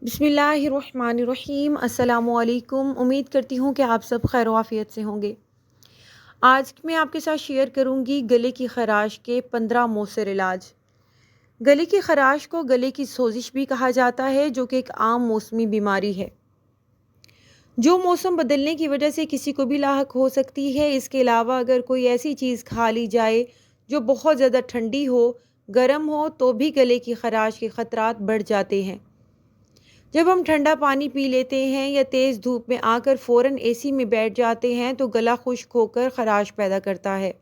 बिस्मिल्लाहिर्रहमानिर्रहीम। अस्सलामुअलैकुम। उम्मीद करती हूँ कि आप सब खैर आफियत से होंगे। आज मैं आपके साथ शेयर करूँगी गले की ख़राश के 15 मौसर इलाज। गले की ख़राश को गले की सोजिश भी कहा जाता है, जो कि एक आम मौसमी बीमारी है जो मौसम बदलने की वजह से किसी को भी लाहक हो सकती है। इसके अलावा अगर कोई ऐसी चीज़ खा ली जाए जो बहुत ज़्यादा ठंडी हो, गर्म हो, तो भी गले की ख़राश के ख़तरात बढ़ जाते हैं। जब हम ठंडा पानी पी लेते हैं या तेज़ धूप में आकर फ़ौरन एसी में बैठ जाते हैं तो गला खुश्क होकर ख़राश पैदा करता है।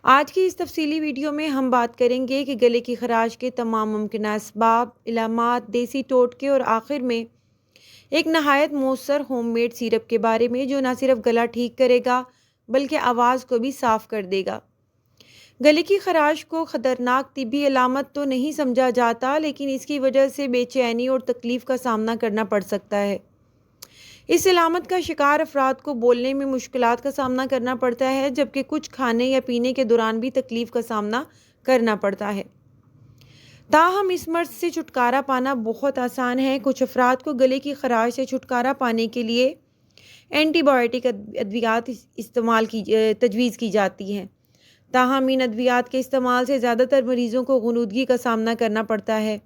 आज की इस तफसीली वीडियो में हम बात करेंगे कि गले की ख़राश के तमाम मुमकिन असबाब, इलामात, देसी टोटके और आखिर में एक नहायत मौसर होममेड सिरप के बारे में, जो न सिर्फ गला ठीक करेगा बल्कि आवाज़ को भी साफ़ कर देगा। गले की ख़राश को ख़तरनाक तिब्बी अलामत तो नहीं समझा जाता, लेकिन इसकी वजह से बेचैनी और तकलीफ़ का सामना करना पड़ सकता है। इस अलामत का शिकार अफराद को बोलने में मुश्किलात का सामना करना पड़ता है, जबकि कुछ खाने या पीने के दौरान भी तकलीफ़ का सामना करना पड़ता है। ताहम इस मर्ज़ से छुटकारा पाना बहुत आसान है। कुछ अफराद को गले की ख़राश से छुटकारा पाने के लिए एंटीबायोटिक अद्वियात इस्तेमाल की तजवीज़ की जाती हैं। ताहम इन अद्वियात के इस्तेमाल से ज़्यादातर मरीज़ों को ग़ुनूदगी का सामना करना पड़ता है,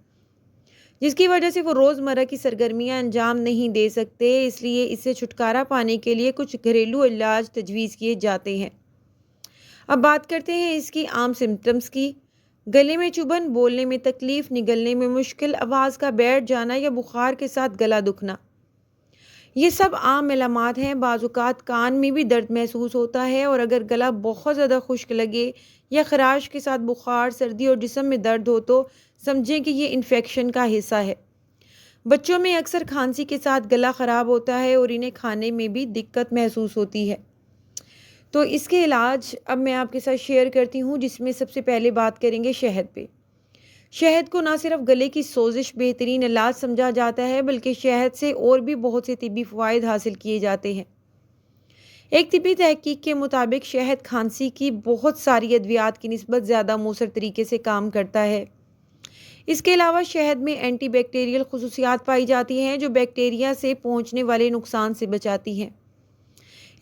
जिसकी वजह से वो रोज़मर्रा की सरगर्मियाँ अंजाम नहीं दे सकते। इसलिए इससे छुटकारा पाने के लिए कुछ घरेलू इलाज तजवीज़ किए जाते हैं। अब बात करते हैं इसकी आम सिम्टम्स की। गले में चुभन, बोलने में तकलीफ़, निगलने में मुश्किल, आवाज़ का बैठ जाना या बुखार के साथ गला दुखना, ये सब आम अलामात हैं। बाज़ औक़ात कान में भी दर्द महसूस होता है, और अगर गला बहुत ज़्यादा खुश्क लगे या ख़राश के साथ बुखार, सर्दी और जिस्म में दर्द हो तो समझें कि ये इन्फेक्शन का हिस्सा है। बच्चों में अक्सर खांसी के साथ गला ख़राब होता है और इन्हें खाने में भी दिक्कत महसूस होती है। तो इसके इलाज अब मैं आपके साथ शेयर करती हूँ, जिसमें सबसे पहले बात करेंगे शहद पे। शहद को ना सिर्फ गले की सोजिश बेहतरीन इलाज समझा जाता है, बल्कि शहद से और भी बहुत से तिब्बी फ़वाइद हासिल किए जाते हैं। एक तिब्बी तहकीक के मुताबिक शहद खांसी की बहुत सारी अद्वियात की निस्बत ज़्यादा मौसर तरीके से काम करता है। इसके अलावा शहद में एंटी बैक्टीरियल खुसूसियात पाई जाती हैं, जो बैक्टीरिया से पहुँचने वाले नुकसान से बचाती हैं।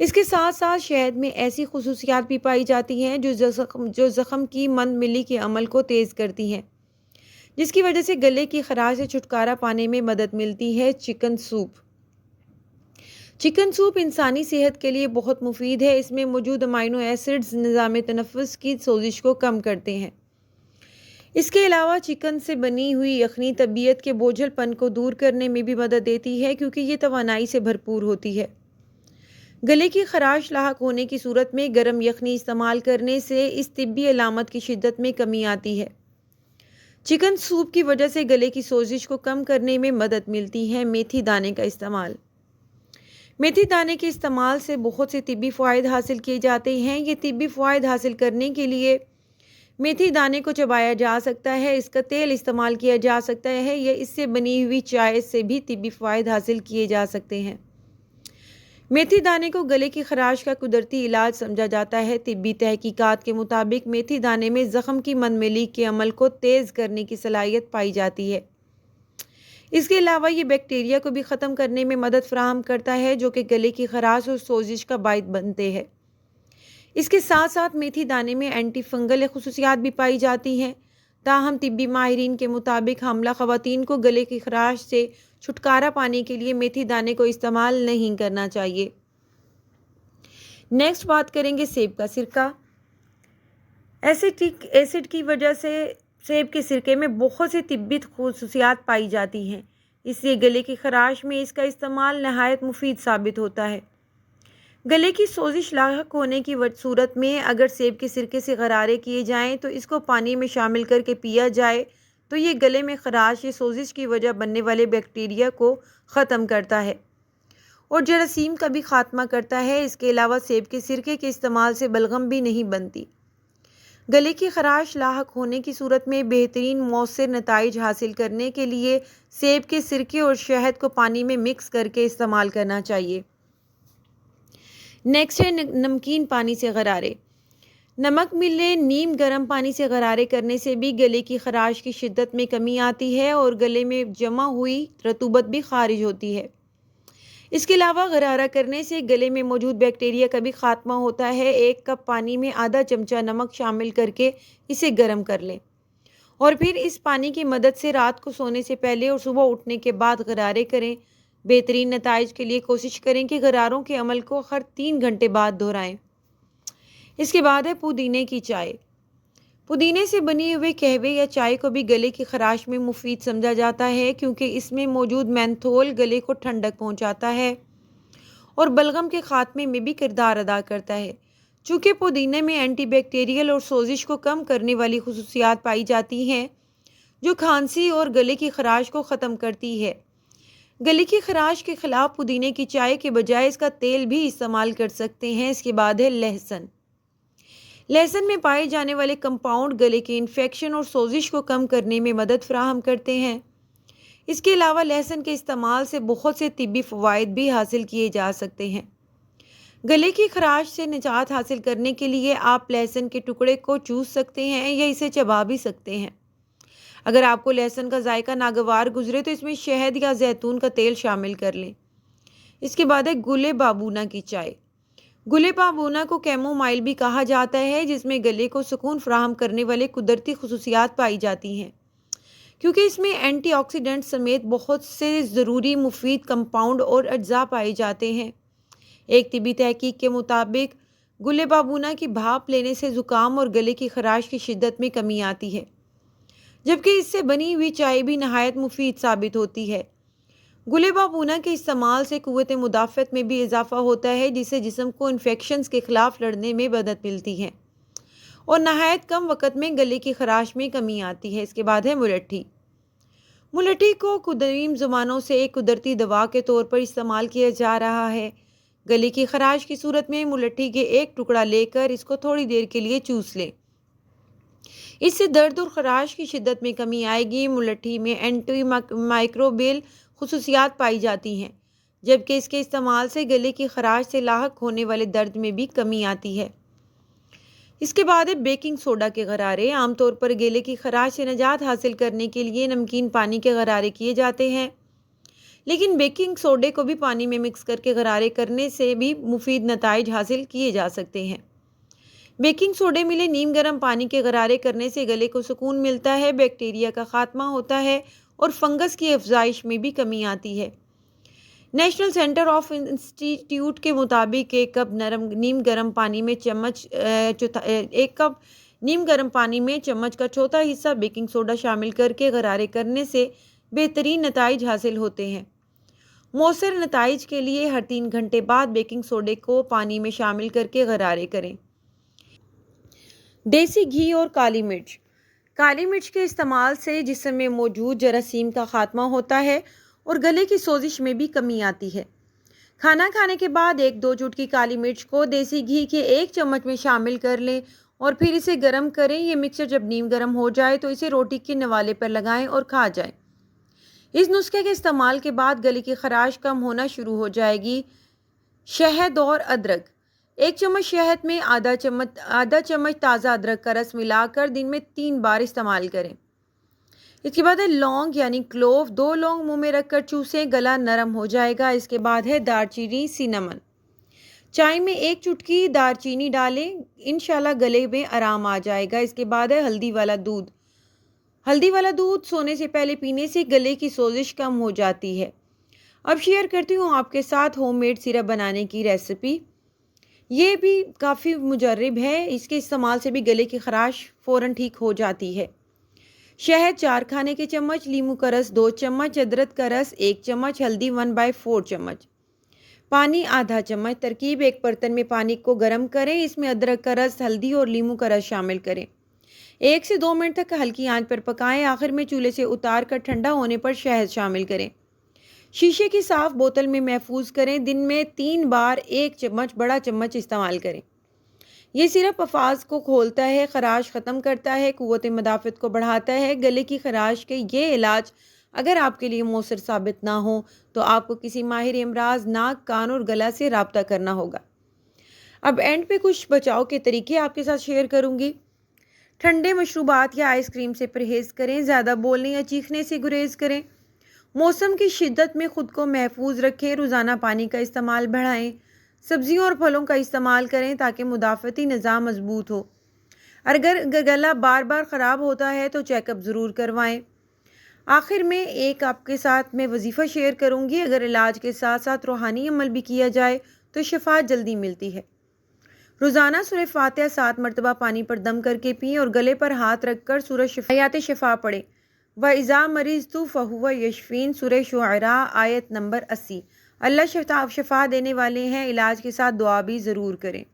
इसके साथ साथ शहद में ऐसी खुसूसियात भी पाई जाती हैं जो ज़ख़म की मंदमिली के अमल को तेज़ करती हैं, जिसकी वजह से गले की ख़राश से छुटकारा पाने में मदद मिलती है। चिकन सूप इंसानी सेहत के लिए बहुत मुफीद है। इसमें मौजूद अमाइनो एसिड्स निज़ाम तनफ़्फ़ुस की सोजिश को कम करते हैं। इसके अलावा चिकन से बनी हुई यखनी तबीयत के बोझलपन को दूर करने में भी मदद देती है, क्योंकि ये तवानाई से भरपूर होती है। गले की ख़राश लाहक होने की सूरत में गर्म यखनी इस्तेमाल करने से इस तिब्बी अलामत की शिद्दत में कमी आती है। चिकन सूप की वजह से गले की सोजिश को कम करने में मदद मिलती है। मेथी दाने का इस्तेमाल। मेथी दाने के इस्तेमाल से बहुत से तिब्बी फ़वाइद हासिल किए जाते हैं। ये तिब्बी फ़वाइद हासिल करने के लिए मेथी दाने को चबाया जा सकता है, इसका तेल इस्तेमाल किया जा सकता है, या इससे बनी हुई चाय से भी तिब्बी फ़वाइद हासिल किए जा सकते हैं। मेथी दाने को गले की ख़राश का कुदरती इलाज समझा जाता है। तिब्बी तहकीकात के मुताबिक मेथी दाने में ज़ख़म की मंदमिली के अमल को तेज़ करने की सलाहियत पाई जाती है। इसके अलावा ये बैक्टीरिया को भी ख़त्म करने में मदद फ़राहम करता है, जो कि गले की ख़राश और सोजिश का बाइस बनते हैं। इसके साथ साथ मेथी दाने में एंटी फंगल खुसूसियात भी पाई जाती हैं। ताहम तिब्बी माहिरीन के मुताबिक हामला ख़वातीन को गले की ख़राश से छुटकारा पाने के लिए मेथी दाने को इस्तेमाल नहीं करना चाहिए। नेक्स्ट बात करेंगे सेब का सिरका। एसिटिक एसिड की वजह से सेब के सिरके में बहुत सी तिब्बी खुसूसियात पाई जाती हैं, इसलिए गले की ख़राश में इसका इस्तेमाल नहायत मुफीद साबित होता है। गले की सोजिश लाहक होने की सूरत में अगर सेब के सिरके से गरारे किए जाएं तो इसको पानी में शामिल करके पिया जाए तो ये गले में ख़राश या सोजिश की वजह बनने वाले बैक्टीरिया को ख़त्म करता है और जरासीम का भी ख़ात्मा करता है। इसके अलावा सेब के सिरके के इस्तेमाल से बलगम भी नहीं बनती। गले की ख़राश लाहक होने की सूरत में बेहतरीन मौसर नताइज हासिल करने के लिए सेब के सिरके और शहद को पानी में मिक्स करके इस्तेमाल करना चाहिए। नेक्स्ट है नमकीन पानी से गरारे। नमक मिले नीम गर्म पानी से गरारे करने से भी गले की खराश की शिद्दत में कमी आती है और गले में जमा हुई रतूबत भी खारिज होती है। इसके अलावा गरारा करने से गले में मौजूद बैक्टीरिया का भी खात्मा होता है। 1 कप पानी में आधा चमचा नमक शामिल करके इसे गर्म कर लें और फिर इस पानी की मदद से रात को सोने से पहले और सुबह उठने के बाद गरारे करें। बेहतरीन नताइज के लिए कोशिश करें कि गरारों के अमल को हर 3 घंटे बाद दोहराएं। इसके बाद है पुदीने की चाय। पुदीने से बनी हुए कहवे या चाय को भी गले की खराश में मुफीद समझा जाता है, क्योंकि इसमें मौजूद मेंथोल गले को ठंडक पहुंचाता है और बलगम के खात्मे में भी किरदार अदा करता है। चूँकि पुदीने में एंटीबैक्टीरियल और सोजिश को कम करने वाली खुसूसियात पाई जाती हैं जो खांसी और गले की खराश को ख़त्म करती है। गले की खराश के ख़िलाफ़ पुदीने की चाय के बजाय इसका तेल भी इस्तेमाल कर सकते हैं। इसके बाद है लहसुन। लहसुन में पाए जाने वाले कंपाउंड गले के इन्फेक्शन और सोजिश को कम करने में मदद फराहम करते हैं। इसके अलावा लहसुन के इस्तेमाल से बहुत से तिब्बी फ़वाइद भी हासिल किए जा सकते हैं। गले की खराश से निजात हासिल करने के लिए आप लहसुन के टुकड़े को चूस सकते हैं या इसे चबा भी सकते हैं। अगर आपको लहसुन का जायका नागवार गुजरे तो इसमें शहद या जैतून का तेल शामिल कर लें। इसके बाद है गुले बाबूना की चाय। गुले बाबूना को कैमोमाइल भी कहा जाता है, जिसमें गले को सुकून फराहम करने वाले कुदरती खुसूसियात पाई जाती हैं, क्योंकि इसमें एंटीऑक्सीडेंट समेत बहुत से ज़रूरी मुफीद कंपाउंड और अज्जा पाए जाते हैं। एक तिब्बी तहकीक के मुताबिक गुले बाबूना की भाप लेने से ज़ुकाम और गले की खराश की शिद्दत में कमी आती है, जबकि इससे बनी हुई चाय भी नहायत मुफीद साबित होती है। गुले बाबूना के इस्तेमाल से क़ुव्वत मुदाफ़त में भी इजाफ़ा होता है, जिससे जिस्म को इन्फेक्शंस के ख़िलाफ़ लड़ने में मदद मिलती है और नहायत कम वक़्त में गले की खराश में कमी आती है। इसके बाद है मुलट्ठी। मुलट्ठी को कदीम ज़मानों से एक कुदरती दवा के तौर पर इस्तेमाल किया जा रहा है। गले की खराश की सूरत में मुलट्ठी के एक टुकड़ा लेकर इसको थोड़ी देर के लिए चूस लें। इससे दर्द और खराश की शिद्दत में कमी आएगी। मुलट्ठी में एंटी माइक्रोबियल खुसूसियात पाई जाती हैं, जबकि इसके इस्तेमाल से गले की खराश से लाहक होने वाले दर्द में भी कमी आती है। इसके बाद है बेकिंग सोडा के गरारे। आमतौर पर गले की खराश से निजात हासिल करने के लिए नमकीन पानी के गरारे किए जाते हैं, लेकिन बेकिंग सोडे को भी पानी में मिक्स करके गरारे करने से भी मुफीद नताइज हासिल किए जा सकते हैं। बेकिंग सोडे मिले नीम गर्म पानी के गरारे करने से गले को सुकून मिलता है, बैक्टीरिया का खात्मा होता है और फंगस की अफजाइश में भी कमी आती है। नेशनल सेंटर ऑफ इंस्टीट्यूट के मुताबिक एक कप नीम गर्म पानी में चम्मच का चौथा हिस्सा बेकिंग सोडा शामिल करके गरारे करने से बेहतरीन नताइज हासिल होते हैं। मौसर नताइज के लिए हर 3 घंटे बाद बेकिंग सोडे को पानी में शामिल करके गरारे करें। देसी घी और काली मिर्च। काली मिर्च के इस्तेमाल से जिस्म में मौजूद जरासीम का खात्मा होता है और गले की सोजिश में भी कमी आती है। खाना खाने के बाद 1-2 चुटकी काली मिर्च को देसी घी के 1 चम्मच में शामिल कर लें और फिर इसे गर्म करें। ये मिक्सचर जब नीम गर्म हो जाए तो इसे रोटी के नवाले पर लगाएं और खा जाएं। इस नुस्खे के इस्तेमाल के बाद गले की खराश कम होना शुरू हो जाएगी। शहद और अदरक। 1 चम्मच शहद में आधा चम्मच ताज़ा अदरक का रस मिलाकर दिन में 3 बार इस्तेमाल करें। इसके बाद है लौंग यानी क्लोव। 2 लौंग मुंह में रखकर चूसें, गला नरम हो जाएगा। इसके बाद है दालचीनी सिनेमन। चाय में 1 चुटकी दालचीनी डालें, इंशाल्लाह गले में आराम आ जाएगा। इसके बाद है हल्दी वाला दूध। हल्दी वाला दूध सोने से पहले पीने से गले की सोजिश कम हो जाती है। अब शेयर करती हूँ आपके साथ होममेड सिरप बनाने की रेसिपी। ये भी काफ़ी मुजर्रब है, इसके इस्तेमाल से भी गले की खराश फ़ौरन ठीक हो जाती है। शहद 4 खाने के चम्मच, नींबू का रस 2 चम्मच, अदरक का रस 1 चम्मच, हल्दी 1/4 चम्मच, पानी आधा चम्मच। तरकीब: एक बर्तन में पानी को गर्म करें, इसमें अदरक का रस, हल्दी और नींबू का रस शामिल करें। 1 से 2 मिनट तक हल्की आंच पर पकाएं। आखिर में चूल्हे से उतार कर ठंडा होने पर शहद शामिल करें। शीशे की साफ बोतल में महफूज करें। दिन में 3 बार 1 चम्मच बड़ा चम्मच इस्तेमाल करें। ये सिरप अफाज को खोलता है, खराश ख़त्म करता है, क़ुव्वत मुदाफ़त को बढ़ाता है। गले की खराश के ये इलाज अगर आपके लिए मौसर साबित ना हो तो आपको किसी माहिर अमराज नाक, कान और गला से रब्ता करना होगा। اب اینڈ پہ کچھ بچاؤ کے طریقے آپ کے ساتھ شیئر کروں گی۔ ٹھنڈے مشروبات یا آئس کریم سے پرہیز کریں، زیادہ بولنے یا چیخنے سے گریز کریں، موسم کی شدت میں خود کو محفوظ رکھیں، روزانہ پانی کا استعمال بڑھائیں، سبزیوں اور پھلوں کا استعمال کریں تاکہ مدافعتی نظام مضبوط ہو۔ اگر گلا بار بار خراب ہوتا ہے تو چیک اپ ضرور کروائیں۔ آخر میں ایک آپ کے ساتھ میں وظیفہ شیئر کروں گی، اگر علاج کے ساتھ ساتھ روحانی عمل بھی کیا جائے تو شفا جلدی ملتی ہے۔ روزانہ سورہ فاتحہ 7 مرتبہ پانی پر دم کر کے پئیں اور گلے پر ہاتھ رکھ کر سورہ آیات شفا پڑھیں۔ وَإِذَا مَرِضْتُ فَهُوَ يَشْفِينِ سورہ شعراء آیت نمبر 80۔ اللہ شفا دینے والے ہیں، علاج کے ساتھ دعا بھی ضرور کریں۔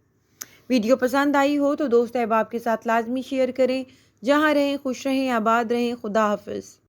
ویڈیو پسند آئی ہو تو دوست احباب کے ساتھ لازمی شیئر کریں۔ جہاں رہیں خوش رہیں، آباد رہیں۔ خدا حافظ۔